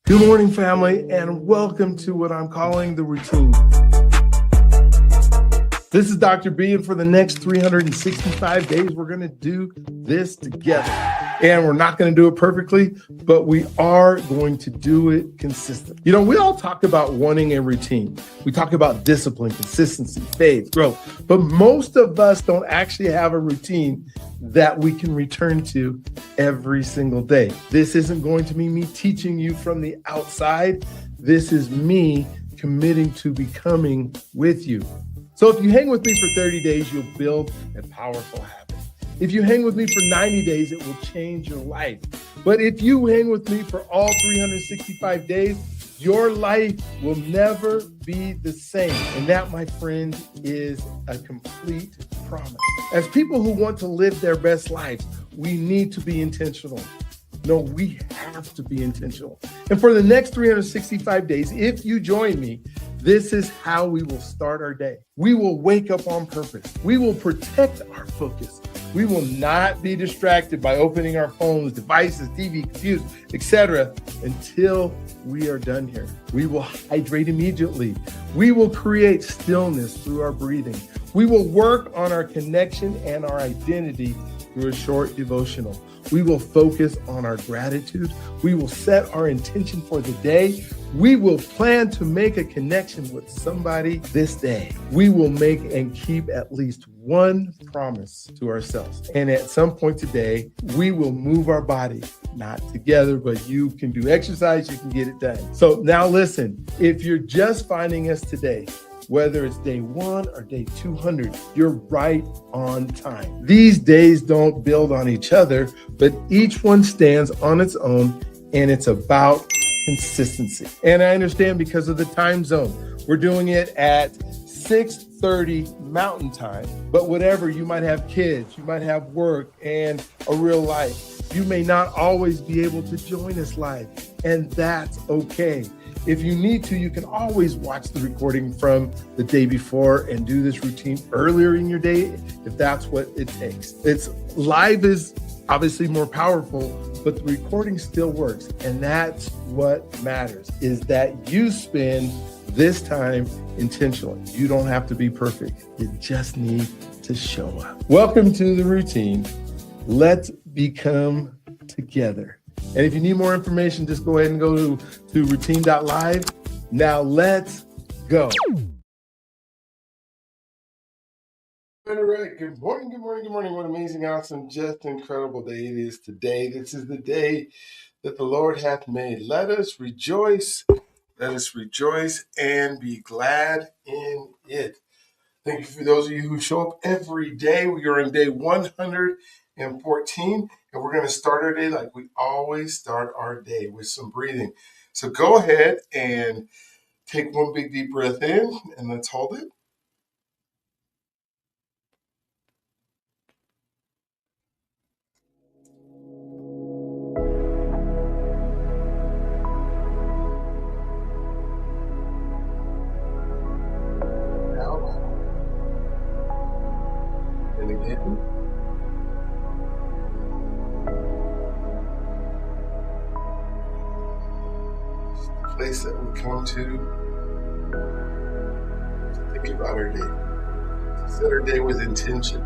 Good morning, family, and welcome to what I'm calling the routine. This is Dr. B, and for the next 365 days, we're going to do this together. And we're not going to do it perfectly, but we are going to do it consistently. You know, we all talk about wanting a routine. We talk about discipline, consistency, faith, growth, but most of us don't actually have a routine that we can return to every single day. This isn't going to be me teaching you from the outside. This is me committing to becoming with you. So if you hang with me for 30 days, you'll build a powerful habit. If you hang with me for 90 days, it will change your life. But if you hang with me for all 365 days, your life will never be the same. And that, my friend, is a complete promise. As people who want to live their best lives, we need to be intentional. No, we have to be intentional. And for the next 365 days, if you join me, this is how we will start our day. We will wake up on purpose. We will protect our focus. We will not be distracted by opening our phones, devices, TV, computers, etc. until we are done here. We will hydrate immediately. We will create stillness through our breathing. We will work on our connection and our identity through a short devotional. We will focus on our gratitude. We will set our intention for the day. We will plan to make a connection with somebody this day. We will make and keep at least one promise to ourselves. And at some point today, we will move our body, not together, but you can do exercise, you can get it done. So now listen, if you're just finding us today, whether it's day 1 or day 200, you're right on time. These days don't build on each other, but each one stands on its own, and it's about consistency. And I understand because of the time zone, we're doing it at 6:30 Mountain Time, but whatever, you might have kids, you might have work and a real life. You may not always be able to join us live, and that's okay. If you need to, you can always watch the recording from the day before and do this routine earlier in your day if that's what it takes. It's live is obviously more powerful, but the recording still works. And that's what matters, is that you spend this time intentionally. You don't have to be perfect. You just need to show up. Welcome to the routine. Let's become together. And if you need more information, just go ahead and go to routine.live. Now let's go. All right, good morning, good morning, good morning. What amazing, awesome, just incredible day it is today. This is the day that the Lord hath made. Let us rejoice and be glad in it. Thank you for those of you who show up every day. We are on day 114, and we're going to start our day like we always start our day, with some breathing. So go ahead and take one big deep breath in, and let's hold it. Out. And again. Place that we come to think about our day, to set our day with intention,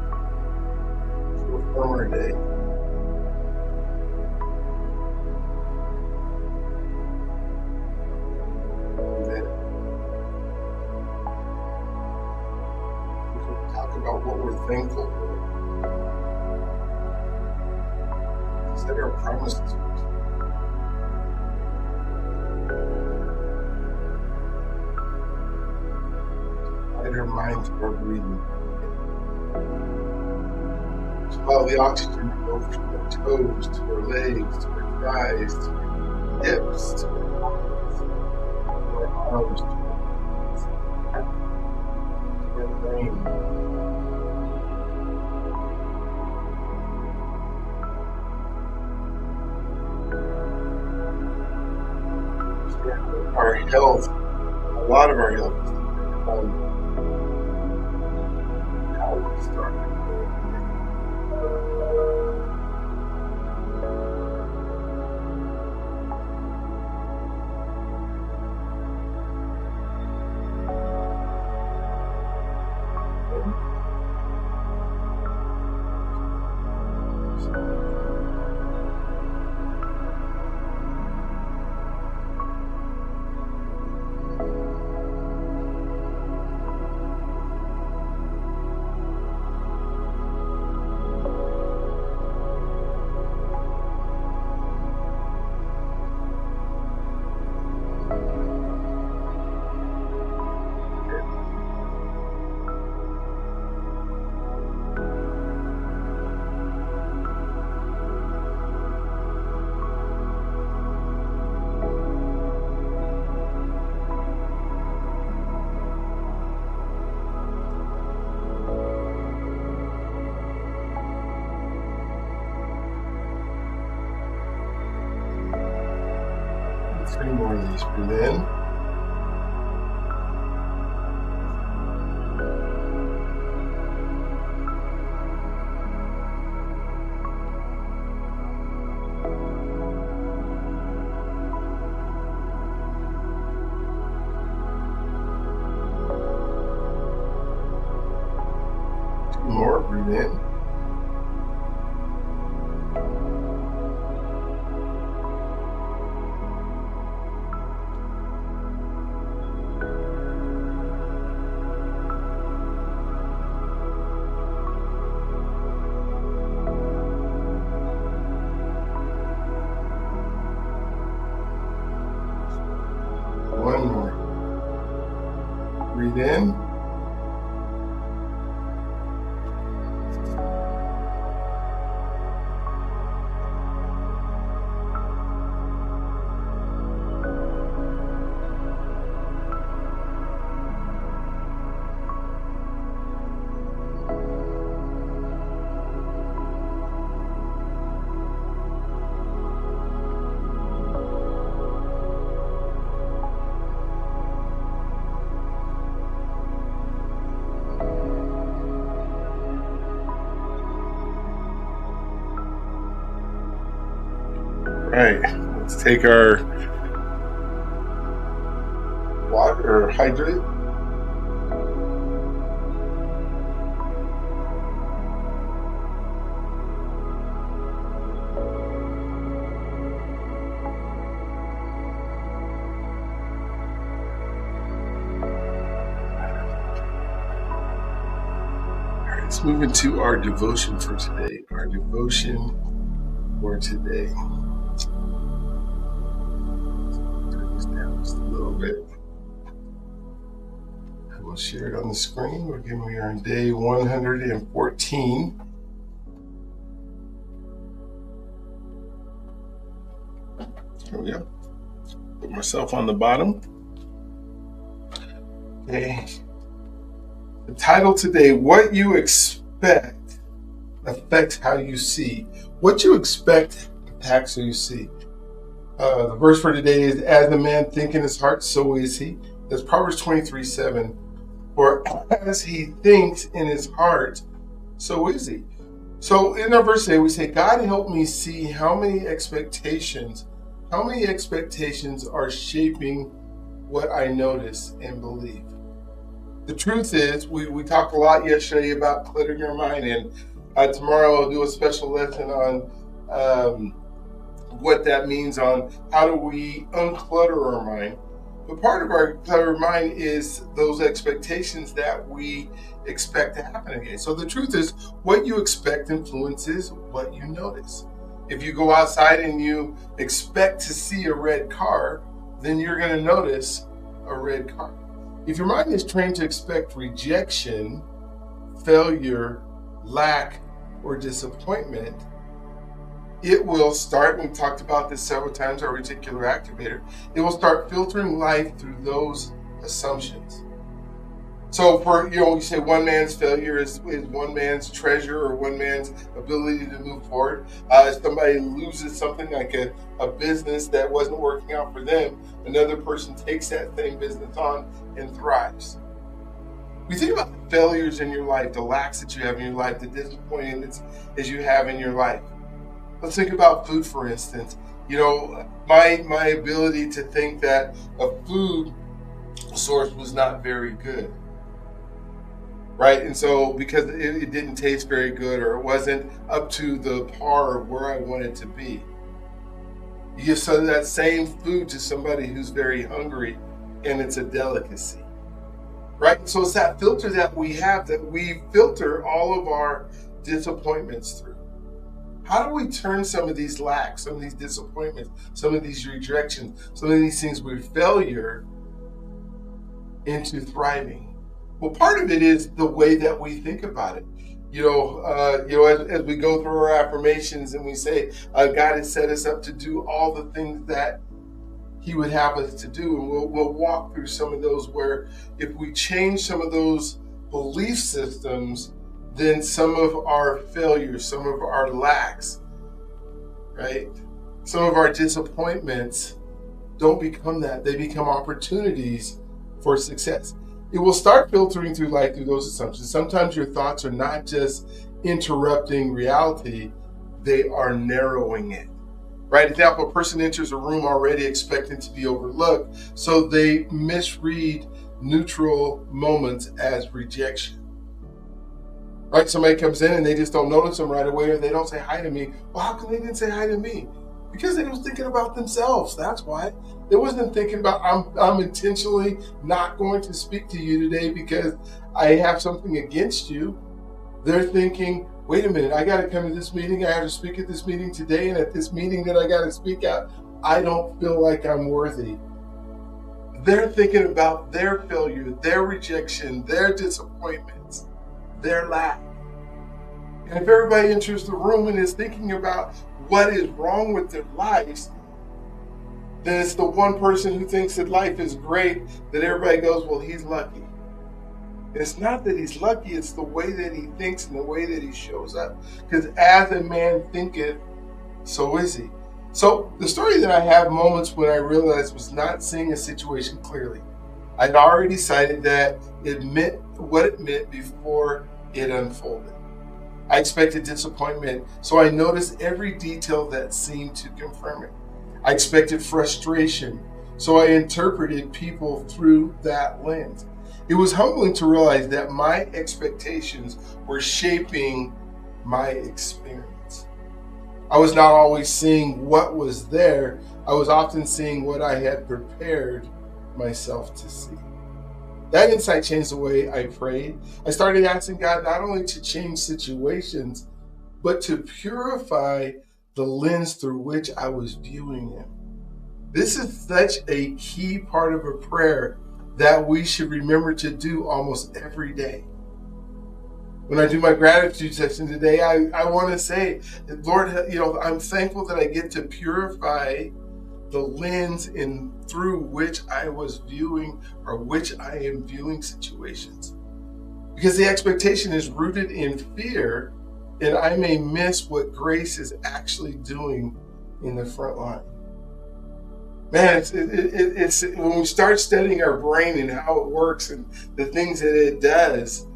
to affirm our day. And then we can talk about what we're thankful for. Set our promises. Our mind to our breathing. To allow the oxygen to go from our toes to our legs, to our thighs, to our hips, to our arms, to our brain. Our health, a lot of our health is dependent on how we start. 3 more of these. Breathe in. More, breathe in. One more. Breathe in. Right, let's take our water or hydrate. All right, let's move into our devotion for today. Our devotion for today. Just a little bit. We'll share it on the screen. Again, we are on day 114. Here we go. Put myself on the bottom. Okay. The title today, What You Expect Affects How You See. What you expect impacts how you see. The verse for today is, as the man think in his heart, so is he. That's Proverbs 23:7. For as he thinks in his heart, so is he. So in our verse today, we say, God help me see how many expectations are shaping what I notice and believe. The truth is, we talked a lot yesterday about cluttering your mind, and tomorrow I'll do a special lesson on what that means, on how do we unclutter our mind. But part of our cluttered mind is those expectations that we expect to happen again. So the truth is, what you expect influences what you notice. If you go outside and you expect to see a red car, then you're going to notice a red car. If your mind is trained to expect rejection, failure, lack, or disappointment, it will start, and we talked about this several times, our reticular activator, it will start filtering life through those assumptions. So you say one man's failure is one man's treasure or one man's ability to move forward. If somebody loses something like a business that wasn't working out for them, another person takes that same business on and thrives. We think about the failures in your life, the lacks that you have in your life, the disappointments that you have in your life. Let's think about food, for instance. My ability to think that a food source was not very good, right? And so because it didn't taste very good, or it wasn't up to the par of where I wanted to be, you give some of that same food to somebody who's very hungry, and it's a delicacy, right? So it's that filter that we have, that we filter all of our disappointments through. How do we turn some of these lacks, some of these disappointments, some of these rejections, some of these things with failure into thriving? Well, part of it is the way that we think about it. As we go through our affirmations and we say, God has set us up to do all the things that He would have us to do. And we'll walk through some of those where if we change some of those belief systems, then some of our failures, some of our lacks, right? Some of our disappointments don't become that. They become opportunities for success. It will start filtering through life through those assumptions. Sometimes your thoughts are not just interrupting reality, they are narrowing it. Right? Example, a person enters a room already expecting to be overlooked, so they misread neutral moments as rejection. Right? Somebody comes in and they just don't notice them right away, or they don't say hi to me. Well, how come they didn't say hi to me? Because they was thinking about themselves. That's why. They wasn't thinking about, I'm intentionally not going to speak to you today because I have something against you. They're thinking, wait a minute, I got to come to this meeting. I have to speak at this meeting today. And at this meeting that I got to speak at, I don't feel like I'm worthy. They're thinking about their failure, their rejection, their disappointments, their lack. And if everybody enters the room and is thinking about what is wrong with their lives, then it's the one person who thinks that life is great that everybody goes, well, he's lucky. It's not that he's lucky, it's the way that he thinks and the way that he shows up. Because as a man thinketh, so is he. So the story that I have moments when I realized was not seeing a situation clearly. I'd already decided that it meant what it meant before it unfolded. I expected disappointment, so I noticed every detail that seemed to confirm it. I expected frustration, so I interpreted people through that lens. It was humbling to realize that my expectations were shaping my experience. I was not always seeing what was there. I was often seeing what I had prepared myself to see. That insight changed the way I prayed. I started asking God not only to change situations, but to purify the lens through which I was viewing Him. This is such a key part of a prayer that we should remember to do almost every day. When I do my gratitude session today, I want to say, Lord, I'm thankful that I get to purify the lens through which I was viewing or which I am viewing situations. Because the expectation is rooted in fear, and I may miss what grace is actually doing in the front line. Man, it's when we start studying our brain and how it works and the things that it does,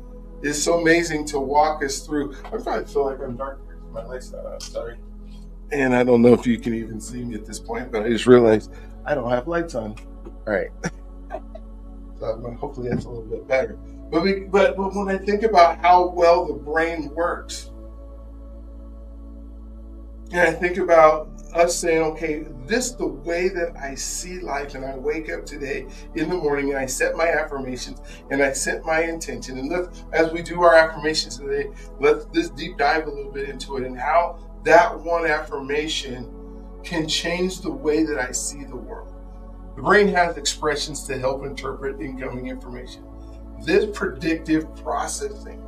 it's so amazing to walk us through. I probably feel like I'm dark here. My light's not on, sorry. And I don't know if you can even see me at this point, but I just realized I don't have lights on. All right. So hopefully that's a little bit better. But when I think about how well the brain works, and I think about us saying, okay, this is the way that I see life, and I wake up today in the morning and I set my affirmations and I set my intention. And as we do our affirmations today, let's just deep dive a little bit into it and how that one affirmation can change the way that I see the world. The brain has expressions to help interpret incoming information. This predictive processing,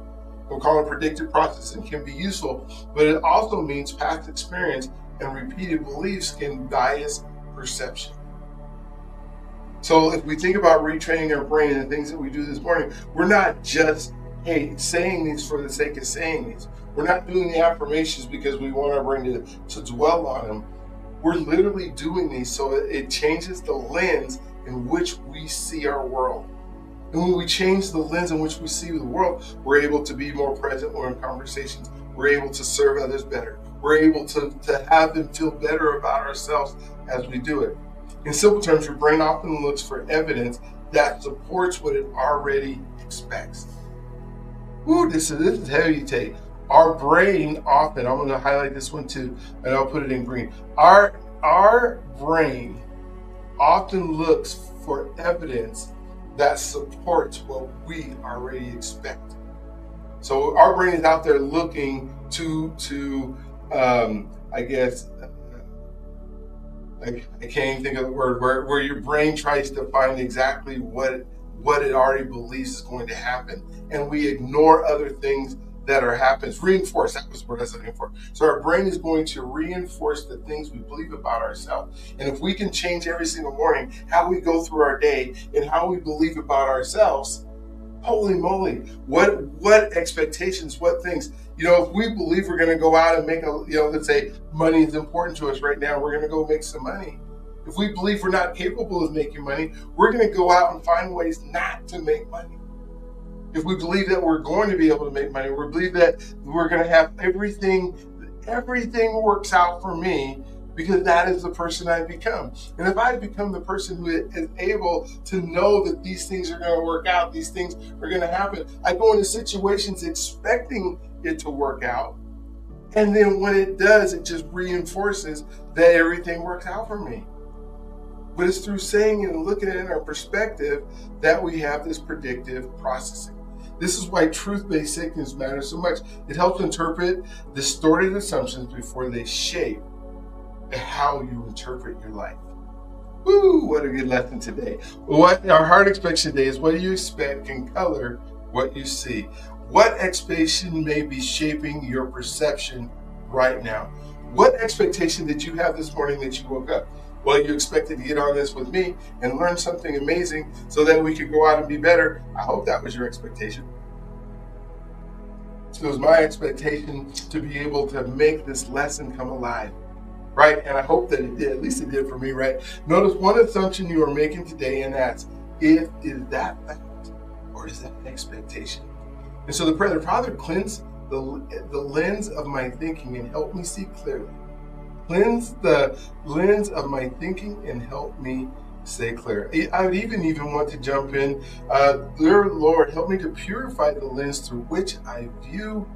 we'll call it predictive processing, can be useful, but it also means past experience and repeated beliefs can bias perception. So if we think about retraining our brain and the things that we do this morning, we're not just, saying these for the sake of saying these. We're not doing the affirmations because we want our brain to dwell on them. We're literally doing these so it changes the lens in which we see our world. And when we change the lens in which we see the world, we're able to be more present when in conversations. We're able to serve others better. We're able to have them feel better about ourselves as we do it. In simple terms, your brain often looks for evidence that supports what it already expects. Ooh, this is heavy take. Our brain often, I'm going to highlight this one too, and I'll put it in green. Our brain often looks for evidence that supports what we already expect. So our brain is out there looking to I can't even think of the word, where your brain tries to find exactly what it already believes is going to happen. And we ignore other things that are happening. Reinforce, that was what I was looking for. So our brain is going to reinforce the things we believe about ourselves. And if we can change every single morning how we go through our day and how we believe about ourselves, holy moly, what expectations, what things, if we believe we're going to go out and make let's say money is important to us right now, we're going to go make some money. If we believe we're not capable of making money, we're going to go out and find ways not to make money. If we believe that we're going to be able to make money, we believe that we're going to have everything works out for me, because that is the person I become. And if I become the person who is able to know that these things are going to work out, these things are going to happen, I go into situations expecting it to work out. And then when it does, it just reinforces that everything works out for me. But it's through saying it and looking at it in our perspective that we have this predictive processing. This is why truth-based thinking matters so much. It helps interpret distorted assumptions before they shape how you interpret your life. Woo, what a good lesson today. What our heart expects today is what you expect can color what you see. What expectation may be shaping your perception right now? What expectation did you have this morning that you woke up? Well, you expected to get on this with me and learn something amazing so that we could go out and be better. I hope that was your expectation. It was my expectation to be able to make this lesson come alive, right? And I hope that it did. At least it did for me, right? Notice one assumption you are making today, and that's, is that fact or is that an expectation? And so the prayer, the Father, cleanse the lens of my thinking and help me see clearly. Cleanse the lens of my thinking and help me stay clear. I would even want to jump in. Dear Lord, help me to purify the lens through which I view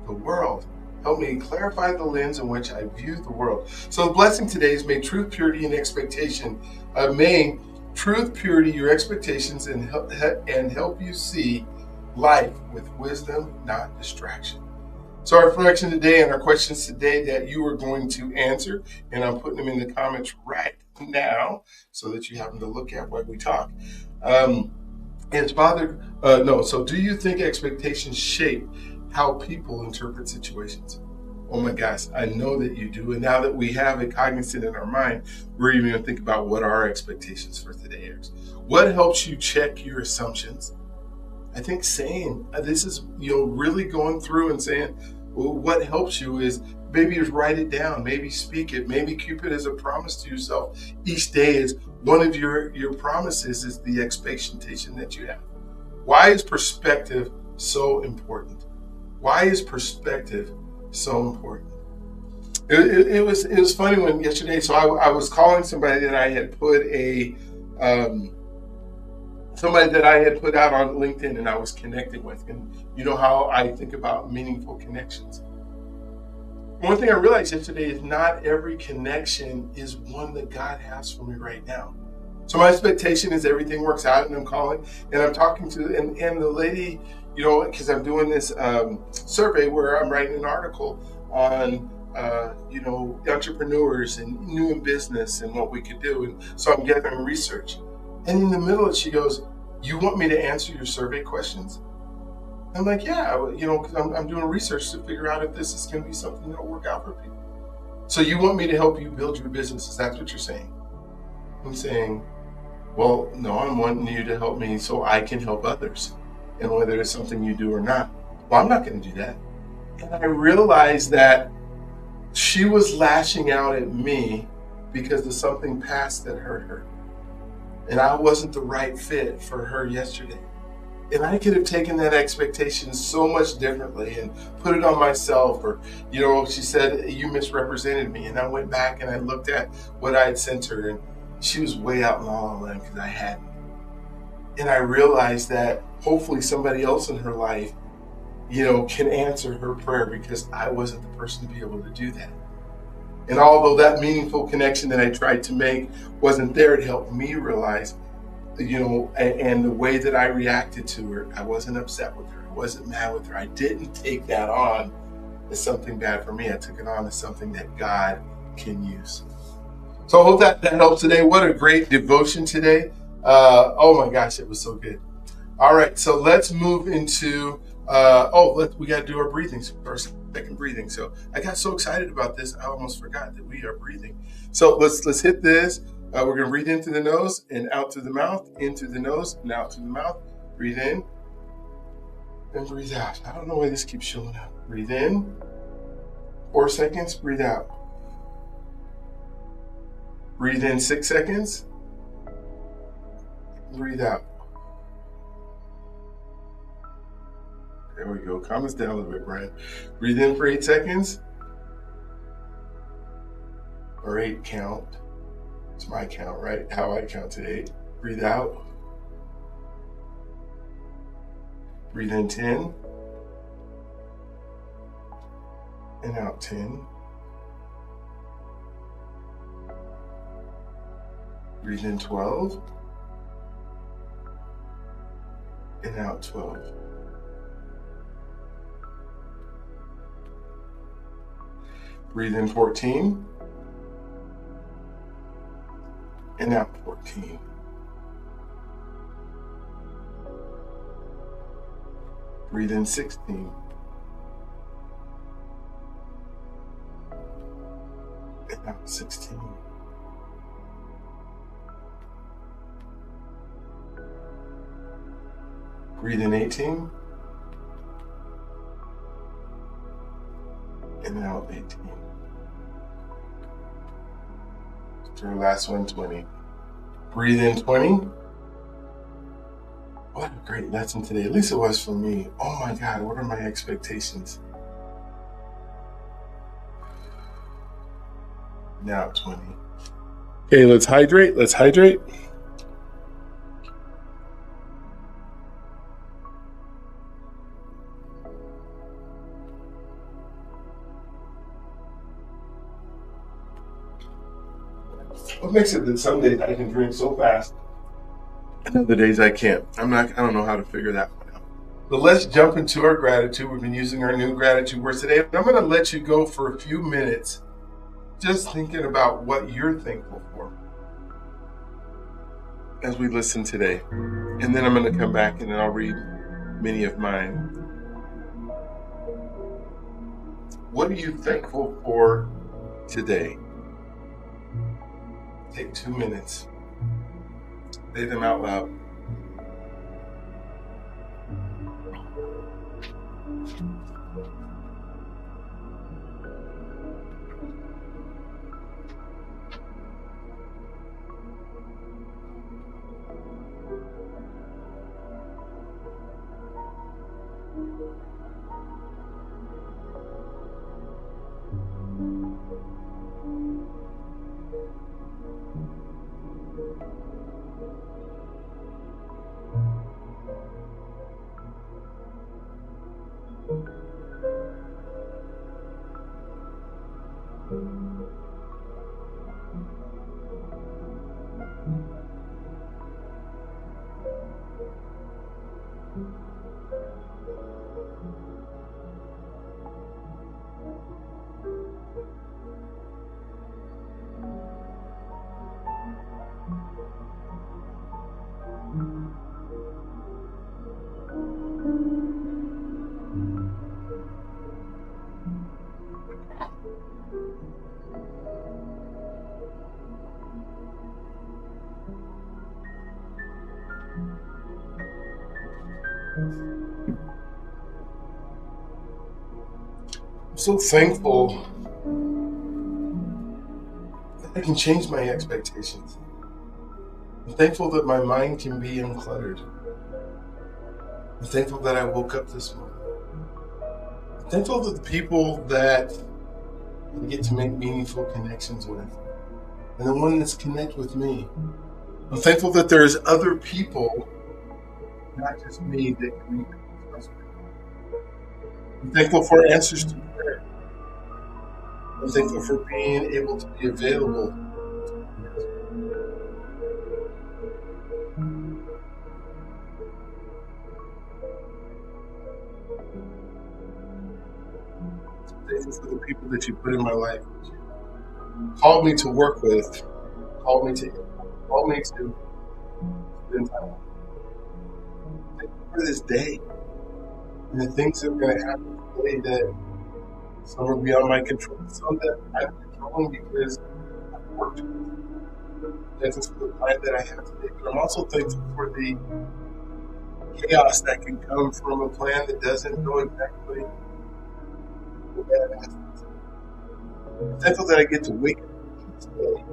the world. Help me clarify the lens in which I view the world. So the blessing today is, may truth, purity, and expectation. May truth, purity, your expectations, and help you see life with wisdom, not distraction. So our reflection today and our questions today that you are going to answer, and I'm putting them in the comments right now so that you have them to look at while we talk. So do you think expectations shape how people interpret situations? Oh my gosh, I know that you do. And now that we have it cognizant in our mind, we're even going to think about what our expectations for today is. What helps you check your assumptions? I think saying this is, really going through and saying, well, what helps you is maybe just write it down, maybe speak it, maybe keep it as a promise to yourself each day. Is one of your promises is the expectation that you have. Why is perspective so important? Why is perspective so important? It was funny when yesterday, so I was calling somebody that I had put out on LinkedIn and I was connecting with, and you know how I think about meaningful connections. One thing I realized yesterday is not every connection is one that God has for me right now. So my expectation is everything works out, and I'm calling and I'm talking to, and the lady, because I'm doing this survey where I'm writing an article on entrepreneurs and new in business and what we could do. And so I'm gathering research. And in the middle of it, she goes, "You want me to answer your survey questions?" I'm like, "Yeah, because I'm doing research to figure out if this is going to be something that'll work out for people." "So you want me to help you build your business? Is that what you're saying?" I'm saying, "Well, no, I'm wanting you to help me so I can help others. And whether it's something you do or not, well, I'm not going to do that." And I realized that she was lashing out at me because of something past that hurt her. And I wasn't the right fit for her yesterday. And I could have taken that expectation so much differently and put it on myself. Or, she said, "You misrepresented me." And I went back and I looked at what I had sent her, and she was way out in La La Land because I hadn't. And I realized that hopefully somebody else in her life, can answer her prayer, because I wasn't the person to be able to do that. And although that meaningful connection that I tried to make wasn't there, it helped me realize, and the way that I reacted to her, I wasn't upset with her. I wasn't mad with her. I didn't take that on as something bad for me. I took it on as something that God can use. So I hope that helps today. What a great devotion today. Oh my gosh, it was so good. All right, so let's move into, we got to do our breathing first. Second breathing. So I got so excited about this, I almost forgot that we are breathing. So let's hit this. We're going to breathe in through the nose and out through the mouth, in through the nose and out through the mouth. Breathe in and breathe out. I don't know why this keeps showing up. Breathe in, 4 seconds, breathe out. Breathe in 6 seconds. Breathe out. There we go. Calm us down a little bit, Brian. Breathe in for 8 seconds. Or 8 count. It's my count, right? How I count to 8. Breathe out. Breathe in 10. And out 10. Breathe in 12. And out 12. Breathe in 14. And out 14. Breathe in 16. And out 16. Breathe in 18. And out 18. To our last one, 20. Breathe in 20. What a great lesson today. At least it was for me. Oh my God, what are my expectations? Now 20. Okay, let's hydrate. Let's hydrate. What makes it that some days I can drink so fast and other days I can't? I don't know how to figure that one out. But let's jump into our gratitude. We've been using our new gratitude words today. I'm going to let you go for a few minutes just thinking about what you're thankful for as we listen today. And then I'm going to come back and I'll read many of mine. What are you thankful for today? Take 2 minutes. Say them out loud. I'm so thankful that I can change my expectations. I'm thankful that my mind can be uncluttered. I'm thankful that I woke up this morning. I'm thankful that the people that I get to make meaningful connections with and the one that's connect with me. I'm thankful that there's other people, not just me, that can make trust me. I'm thankful for answers to prayer. I'm thankful for being able to be available. I'm thankful for the people that you put in my life, called me to work with, called me to spend time with. Thank you for this day and the things that are going to happen today that some are beyond my control, some that I'm controlling because I've worked with. Thankful for the plan that I have today, but I'm also thankful for the chaos that can come from a plan that doesn't go exactly the way I asked it to. I'm thankful that I get to wake up each day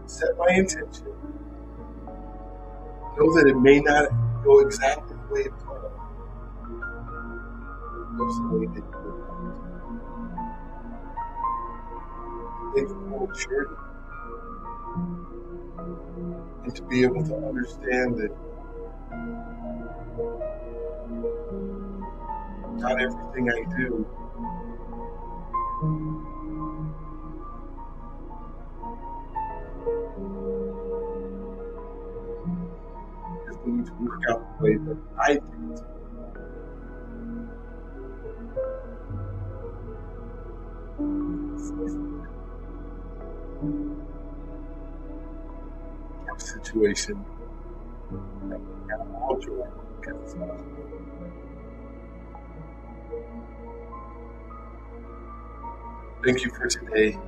set my intention, know that it may not go exactly the way it planned, but it goes the way that you would want it. Think full maturity and to be able to understand that not everything I do is going to work out the way that I think it's a situation that we have all joy because it's not. Thank you for today.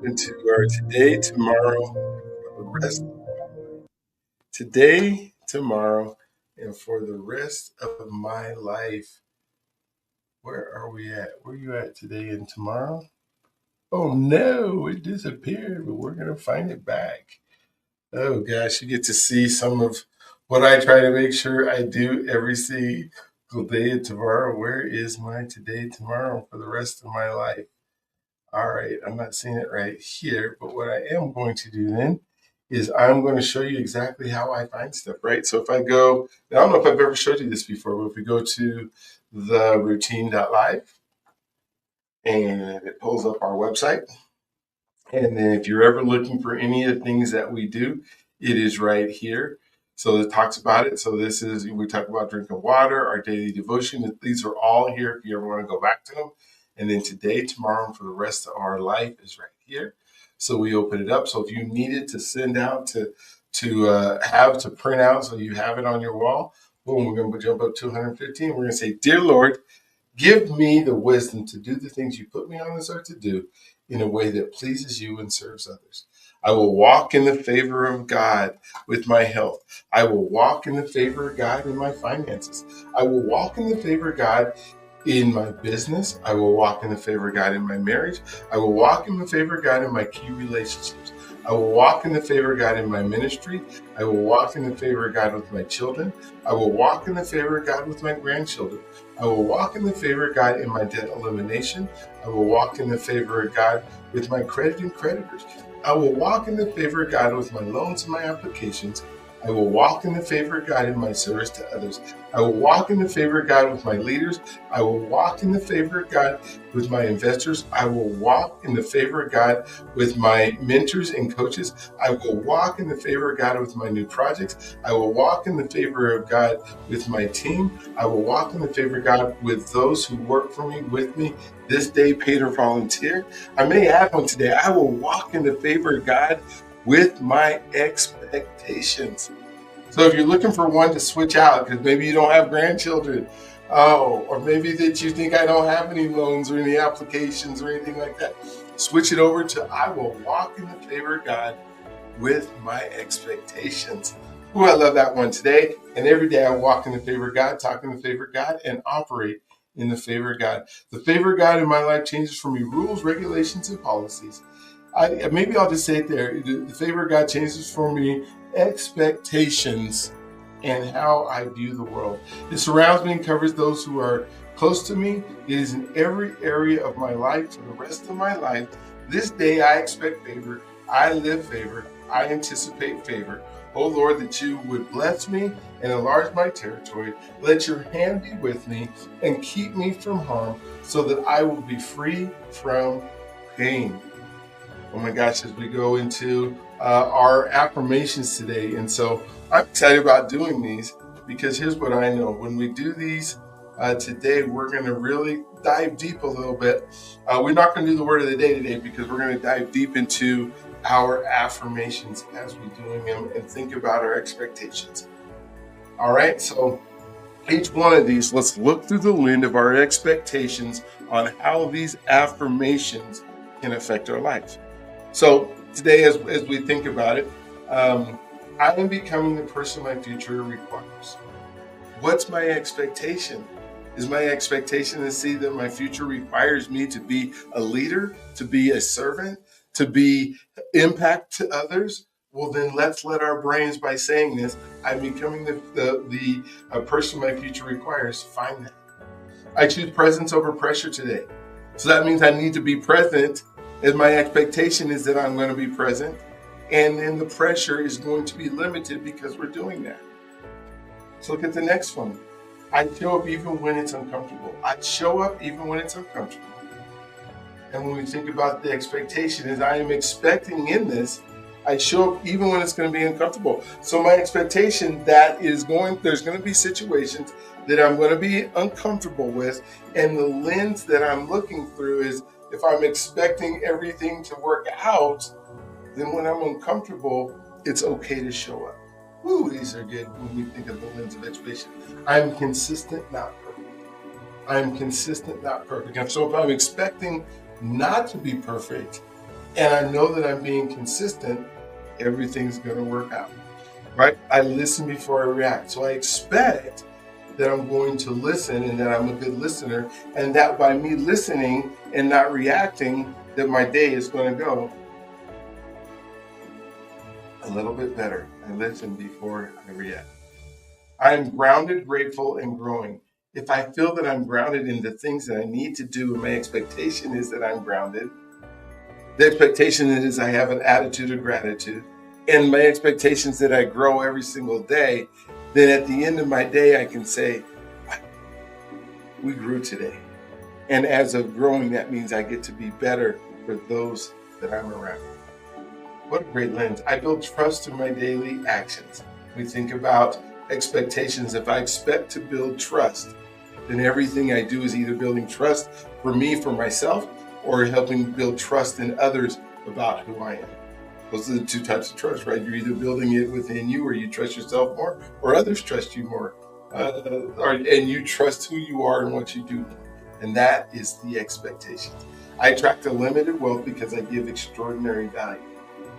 Into our today, tomorrow, for the rest. Today, tomorrow, and for the rest of my life. Where are we at? Where are you at today and tomorrow? Oh no, it disappeared, but we're gonna find it back. Oh gosh, you get to see some of what I try to make sure I do every single day and tomorrow. Where is my today, tomorrow for the rest of my life? All right, I'm not seeing it right here, but what I am going to do then is I'm going to show you exactly how I find stuff, right? So if I go, I don't know if I've ever showed you this before, but if we go to the routine.live and it pulls up our website, and then if you're ever looking for any of the things that we do, it is right here. So it talks about it. So this is, we talk about drinking water, our daily devotion. These are all here if you ever want to go back to them. And then today, tomorrow, and for the rest of our life is right here. So we open it up. So if you needed to send out to have to print out so you have it on your wall, boom, we're going to jump up to 115. We're going to say, Dear Lord, give me the wisdom to do the things you put me on this earth to do in a way that pleases you and serves others. I will walk in the favor of God with my health. I will walk in the favor of God in my finances. I will walk in the favor of God in my business. I will walk in the favor of God in my marriage. I will walk in the favor of God in my key relationships. I will walk in the favor of God in my ministry. I will walk in the favor of God with my children. I will walk in the favor of God with my grandchildren. I will walk in the favor of God in my debt elimination. I will walk in the favor of God with my credit and creditors. I will walk in the favor of God with my loans and my applications. I will walk in the favor of God in my service to others. I will walk in the favor of God with my leaders. I will walk in the favor of God with my investors. I will walk in the favor of God with my mentors and coaches. I will walk in the favor of God with my new projects. I will walk in the favor of God with my team. I will walk in the favor of God with those who work for me, with me this day, paid or volunteer. I may add one today. I will walk in the favor of God with my expectations. So if you're looking for one to switch out, because maybe you don't have grandchildren, or maybe that you think I don't have any loans or any applications or anything like that, switch it over to I will walk in the favor of God with my expectations. Ooh, I love that one today. And every day I walk in the favor of God, talk in the favor of God, and operate in the favor of God. The favor of God in my life changes for me rules, regulations, and policies. Maybe I'll just say it there. The favor of God changes for me expectations and how I view the world. It surrounds me and covers those who are close to me. It is in every area of my life for the rest of my life. This day I expect favor. I live favor. I anticipate favor. Oh Lord, that you would bless me and enlarge my territory. Let your hand be with me and keep me from harm so that I will be free from pain. Oh my gosh, as we go into our affirmations today. And so I'm excited about doing these because here's what I know. When we do these today, we're going to really dive deep a little bit. We're not going to do the word of the day today because we're going to dive deep into our affirmations as we're doing them and think about our expectations. All right, so each one of these, let's look through the lens of our expectations on how these affirmations can affect our life. So today, as we think about it, I am becoming the person my future requires. What's my expectation? Is my expectation to see that my future requires me to be a leader, to be a servant, to be impact to others? Well, then let's let our brains, by saying this, I'm becoming the person my future requires, find that. I choose presence over pressure today. So that means I need to be present, as my expectation is that I'm going to be present. And then the pressure is going to be limited because we're doing that. So look at the next one. I show up even when it's uncomfortable. I show up even when it's uncomfortable. And when we think about the expectation, is I am expecting in this, I show up even when it's going to be uncomfortable. So my expectation there's going to be situations that I'm going to be uncomfortable with. And the lens that I'm looking through is, if I'm expecting everything to work out, then when I'm uncomfortable, it's okay to show up. Ooh, these are good when we think of the lens of expectation. I'm consistent, not perfect. I'm consistent, not perfect. And so if I'm expecting not to be perfect, and I know that I'm being consistent, everything's going to work out, right? I listen before I react. So I expect that I'm going to listen and that I'm a good listener, and that by me listening and not reacting, that my day is going to go a little bit better. I listen before I react. I'm grounded, grateful, and growing. If I feel that I'm grounded in the things that I need to do, and my expectation is that I'm grounded, the expectation is I have an attitude of gratitude, and my expectation is that I grow every single day, then at the end of my day, I can say, we grew today. And as of growing, that means I get to be better for those that I'm around. What a great lens. I build trust through my daily actions. We think about expectations. If I expect to build trust, then everything I do is either building trust for me, for myself, or helping build trust in others about who I am. Those are the two types of trust, right? You're either building it within you, or you trust yourself more, or others trust you more. And you trust who you are and what you do. And that is the expectation. I attract unlimited wealth because I give extraordinary value.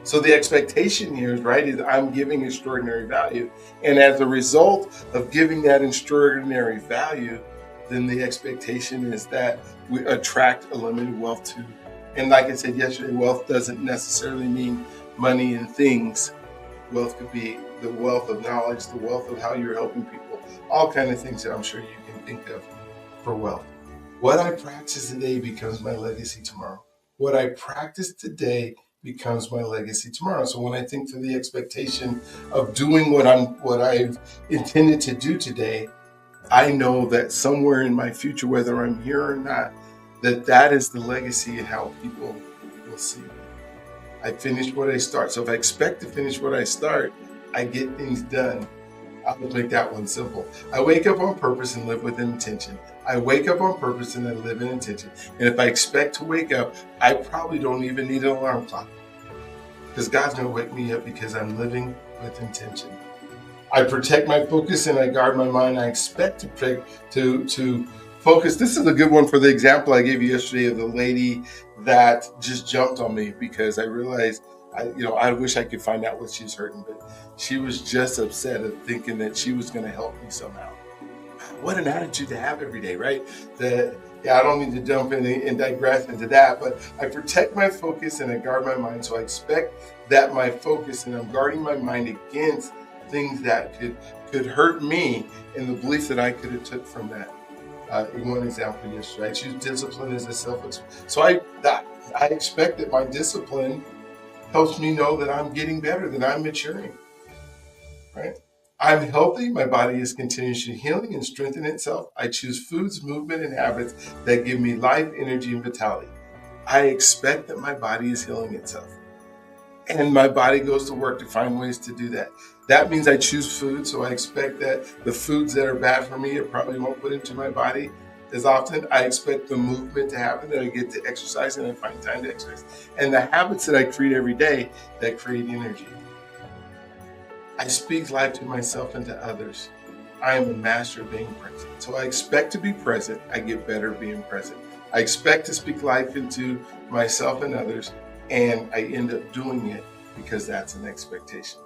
So the expectation here is, right, is I'm giving extraordinary value. And as a result of giving that extraordinary value, then the expectation is that we attract unlimited wealth too. And like I said yesterday, wealth doesn't necessarily mean money and things. Wealth could be the wealth of knowledge, the wealth of how you're helping people, all kinds of things that I'm sure you can think of for wealth. What I practice today becomes my legacy tomorrow. What I practice today becomes my legacy tomorrow. So when I think to the expectation of doing what I've intended to do today, I know that somewhere in my future, whether I'm here or not, that is the legacy and how people will see me. I finish what I start. So if I expect to finish what I start, I get things done. I'll make that one simple. I wake up on purpose and live with intention. I wake up on purpose and I live in intention. And if I expect to wake up, I probably don't even need an alarm clock, because God's going to wake me up because I'm living with intention. I protect my focus and I guard my mind. I expect to focus. This is a good one for the example I gave you yesterday of the lady that just jumped on me because I realized, I wish I could find out what she's hurting, but she was just upset at thinking that she was going to help me somehow. What an attitude to have every day, right? I don't need to jump in and digress into that, but I protect my focus and I guard my mind. So I expect that my focus, and I'm guarding my mind against things that could hurt me, and the belief that I could have took from that. In one example yesterday, I choose discipline as a self-explanation. So I expect that my discipline helps me know that I'm getting better, that I'm maturing, right? I'm healthy. My body is continuously healing and strengthening itself. I choose foods, movement, and habits that give me life, energy, and vitality. I expect that my body is healing itself. And my body goes to work to find ways to do that. That means I choose food. So I expect that the foods that are bad for me, I probably won't put into my body as often. I expect the movement to happen, that I get to exercise and I find time to exercise. And the habits that I create every day that create energy. I speak life to myself and to others. I am a master of being present. So I expect to be present. I get better being present. I expect to speak life into myself and others, and I end up doing it because that's an expectation.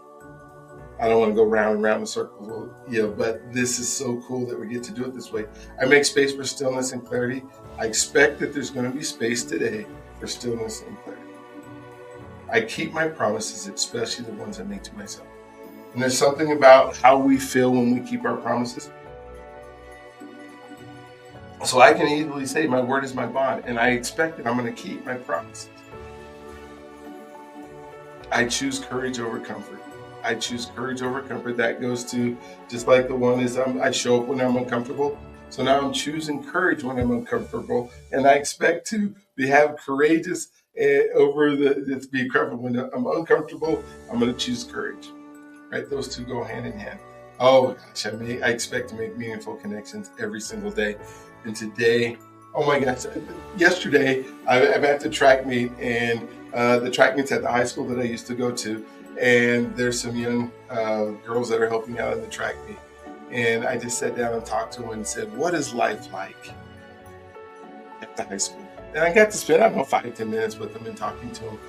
I don't want to go round and round in circles, but this is so cool that we get to do it this way. I make space for stillness and clarity. I expect that there's going to be space today for stillness and clarity. I keep my promises, especially the ones I make to myself. And there's something about how we feel when we keep our promises. So I can easily say my word is my bond, and I expect that I'm going to keep my promises. I choose courage over comfort. I choose courage over comfort. That goes to just like the one is I show up when I'm uncomfortable. So now I'm choosing courage when I'm uncomfortable, and I expect to have courageous over to be comfortable. When I'm uncomfortable, I'm going to choose courage. Right? Those two go hand in hand. Oh gosh, I expect to make meaningful connections every single day. And today, oh my gosh, yesterday I'm at the track meet, and the track meet's at the high school that I used to go to. And there's some young girls that are helping out in the track meet. And I just sat down and talked to them and said, what is life like at the high school? And I got to spend, 5-10 minutes with them and talking to them.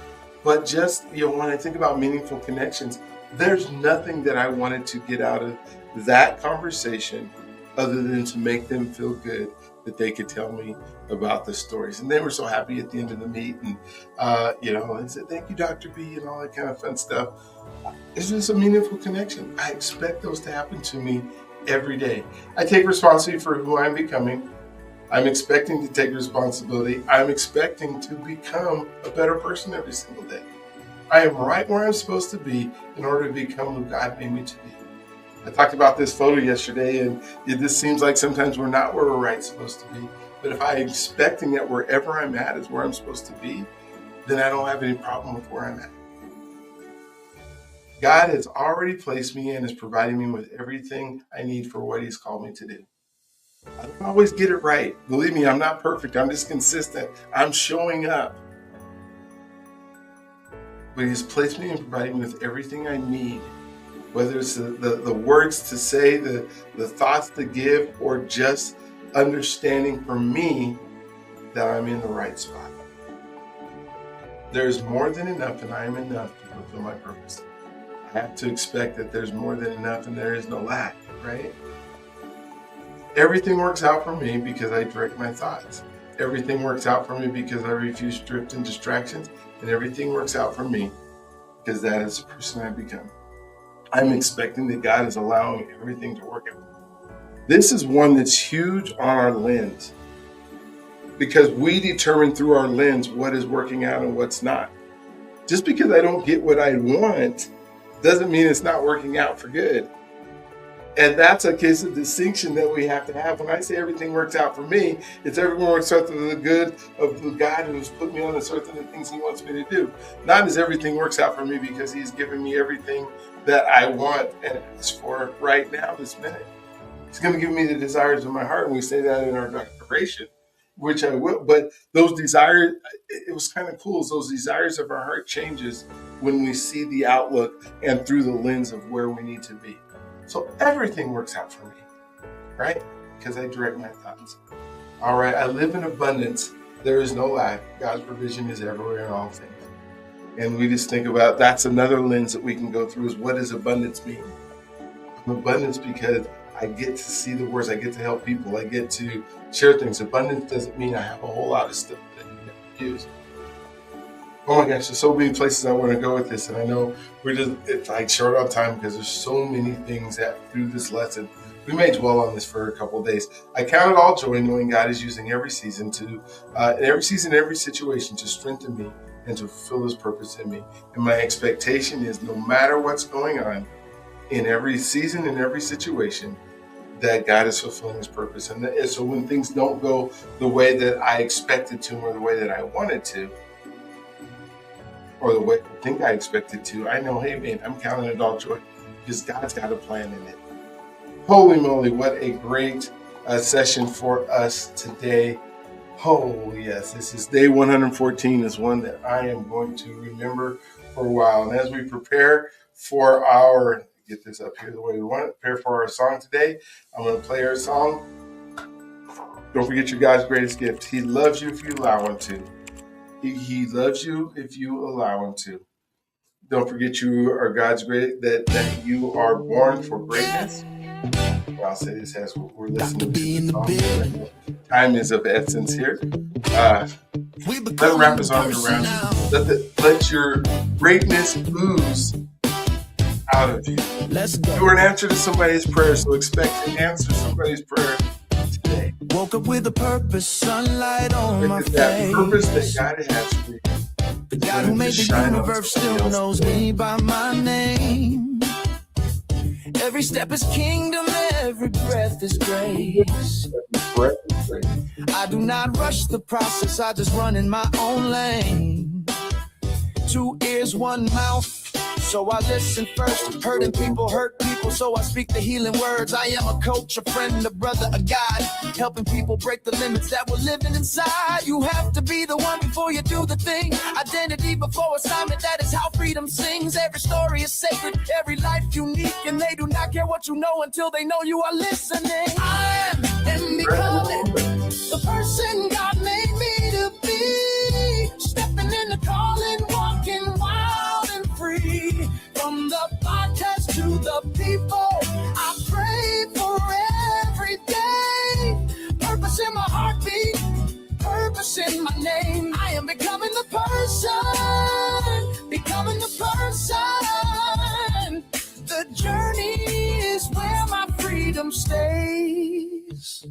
But just, when I think about meaningful connections, there's nothing that I wanted to get out of that conversation other than to make them feel good that they could tell me about the stories. And they were so happy at the end of the meet. And, and said, thank you, Dr.B, and all that kind of fun stuff. It's just a meaningful connection. I expect those to happen to me every day. I take responsibility for who I'm becoming. I'm expecting to take responsibility. I'm expecting to become a better person every single day. I am right where I'm supposed to be in order to become who God made me to be. I talked about this photo yesterday, and this seems like sometimes we're not where we're right supposed to be. But if I'm expecting that wherever I'm at is where I'm supposed to be, then I don't have any problem with where I'm at. God has already placed me and is providing me with everything I need for what He's called me to do. I don't always get it right. Believe me, I'm not perfect. I'm just consistent. I'm showing up. But He's placed me and providing me with everything I need, whether it's the words to say, the thoughts to give, or just understanding for me that I'm in the right spot. There's more than enough, and I am enough to fulfill my purpose. I have to expect that there's more than enough and there is no lack, right? Everything works out for me because I direct my thoughts. Everything works out for me because I refuse drift and distractions. And everything works out for me because that is the person I become. I'm expecting that God is allowing everything to work out. This is one that's huge on our lens, because we determine through our lens what is working out and what's not. Just because I don't get what I want doesn't mean it's not working out for good. And that's a case of distinction that we have to have. When I say everything works out for me, it's everyone works out to the good of the God who's put me on this earth and the things He wants me to do. Not as everything works out for me because He's given me everything that I want and ask for right now, this minute. He's going to give me the desires of my heart. And we say that in our declaration, which I will. But those desires, it was kind of cool. Those desires of our heart changes when we see the outlook and through the lens of where we need to be. So everything works out for me, right? Because I direct my thoughts. All right, I live in abundance. There is no lack. God's provision is everywhere in all things. And we just think about, that's another lens that we can go through, is what does abundance mean? Abundance because I get to see the words, I get to help people, I get to share things. Abundance doesn't mean I have a whole lot of stuff that you never use. Oh my gosh, there's so many places I want to go with this, and I know it's like short on time because there's so many things that through this lesson. We may dwell on this for a couple of days. I count it all joy knowing God is using every season, every situation to strengthen me and to fulfill His purpose in me. And my expectation is, no matter what's going on in every season, in every situation, that God is fulfilling His purpose. And so when things don't go the way that I expected to, or the way that I wanted to, or the way I think I expected to, I know, hey man, I'm counting it all joy because God's got a plan in it. Holy moly, what a great session for us today. Oh yes, this is day 114, is one that I am going to remember for a while. And as we prepare for get this up here the way we want it, prepare for our song today, I'm going to play our song. Don't forget your God's greatest gift. He loves you if you allow Him to. He loves you if you allow Him to. Don't forget you are God's great, that you are born for greatness. Well, I'll say this as we're listening to the song. Time is of essence here. Let him wrap his arms around you. Let your greatness ooze out of you. You are an answer to somebody's prayer, so expect to answer somebody's prayer today. Woke up with a purpose, sunlight on my face. That purpose that God has for you. The God who made the universe still knows me by my name. Every step is kingdom, every breath is grace. I do not rush the process, I just run in my own lane. 2 ears, 1 mouth, so I listen first. Hurting people hurt people, so I speak the healing words. I am a coach, a friend, a brother, a guide, helping people break the limits that were living inside. You have to be the one before you do the thing. Identity before assignment, that is how freedom sings. Every story is sacred, every life unique, and they do not care what you know until they know you are listening. I am becoming the person God made me to be. Stepping in the calling, walking wild and free. From the podcast to the people, I pray for every day. Purpose in my heartbeat, purpose in my name. I am becoming the person, becoming the person. The journey is where my freedom stays.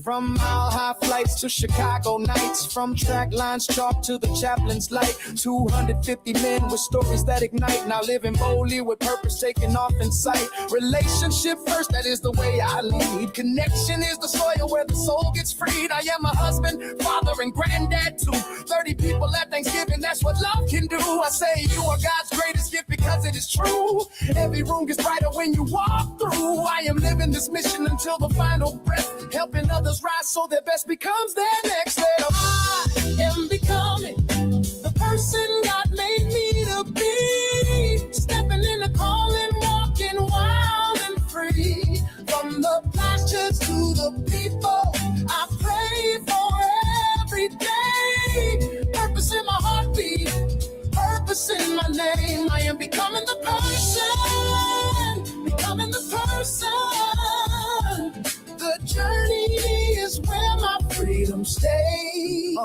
From mile-high flights to Chicago nights, from track lines chalk to the chaplain's light. 250 men with stories that ignite, now living boldly with purpose taking off in sight. Relationship first, that is the way I lead. Connection is the soil where the soul gets freed. I am a husband, father, and granddad too. 30 people at Thanksgiving, that's what love can do. I say you are God's greatest gift because it is true. Every room gets brighter when you walk through. I am living this mission until the final breath, helping others rise so their best becomes their next level. I am becoming the person God made me to be. Stepping in the calling, walking wild and free. From the pastures to the people, I pray for every day. Purpose in my heartbeat, purpose in my name. I am becoming the person, becoming the person. The journey is where my freedom stays.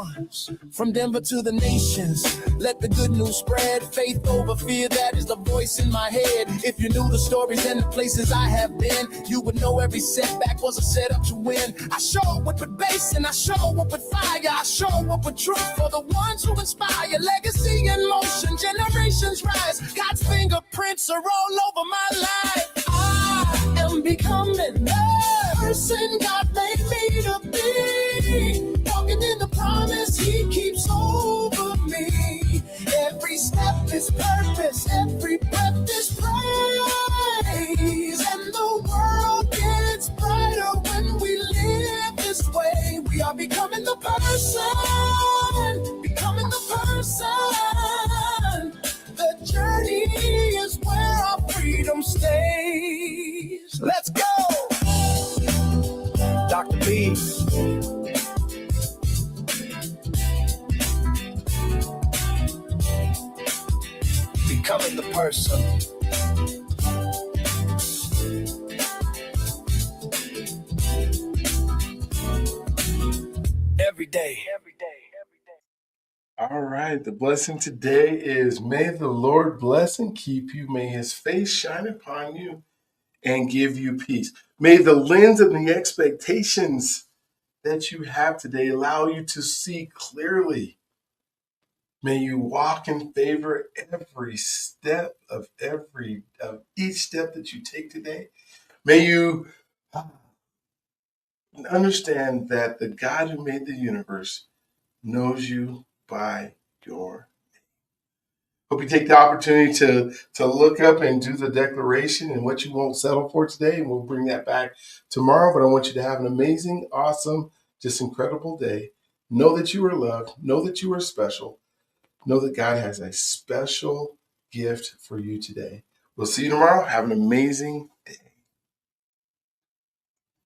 From Denver to the nations, let the good news spread. Faith over fear, that is the voice in my head. If you knew the stories and the places I have been, you would know every setback was a setup to win. I show up with bass and I show up with fire. I show up with truth for the ones who inspire. Legacy in motion, generations rise. God's fingerprints are all over my life. I am becoming the person God made me to be. Walking in the promise He keeps over me. Every step is purpose, every breath is praise. And the world gets brighter when we live this way. We are becoming the person, becoming the person. The journey is where our freedom stays. Let's go! Dr.B. Becoming the person. Every day. All right. The blessing today is, may the Lord bless and keep you. May His face shine upon you and give you peace. May the lens and the expectations that you have today allow you to see clearly. May you walk in favor every step of each step that you take today. May you understand that the God who made the universe knows you by your name. Hope you take the opportunity to look up and do the declaration and what you won't settle for today, and we'll bring that back tomorrow. But I want you to have an amazing, awesome, just incredible day. Know that you are loved. Know that you are special. Know that God has a special gift for you today. We'll see you tomorrow. Have an amazing